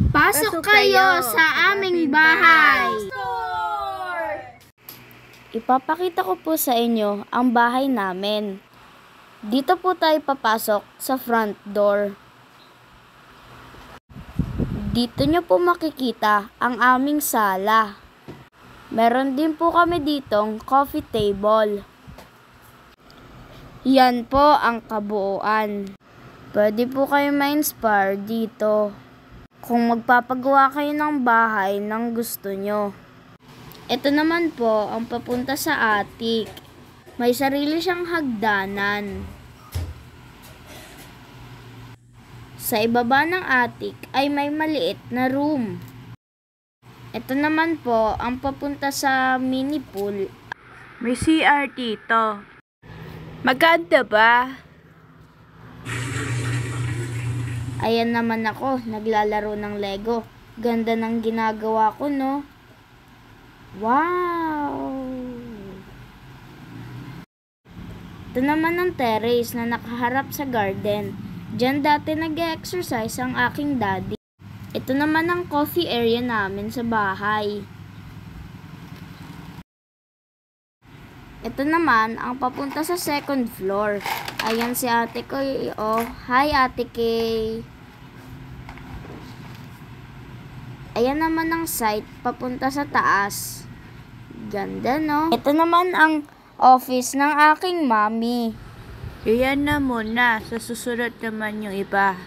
Pasok kayo sa aming bahay! Ipapakita ko po sa inyo ang bahay namin. Dito po tayo papasok sa front door. Dito nyo po makikita ang aming sala. Meron din po kami ditong coffee table. Yan po ang kabuuan. Pwede po kayo ma-inspire dito kung magpapagawa kayo ng bahay ng gusto nyo. Ito naman po ang papunta sa attic. May sarili siyang hagdanan. Sa ibaba ng attic ay may maliit na room. Ito naman po ang papunta sa mini pool. May CR dito. Maganda ba? Ayan naman ako, naglalaro ng Lego. Ganda ng ginagawa ko, no? Wow! Ito naman ang terrace na nakaharap sa garden. Diyan dati nag-exercise ang aking daddy. Ito naman ang coffee area namin sa bahay. Ito naman ang papunta sa second floor. Ayan si ate ko. Oh, hi ate Kay. Ayan naman ang site papunta sa taas. Ganda, no? Ito naman ang office ng aking mommy. Iyan na muna. Sa susunod naman yung iba.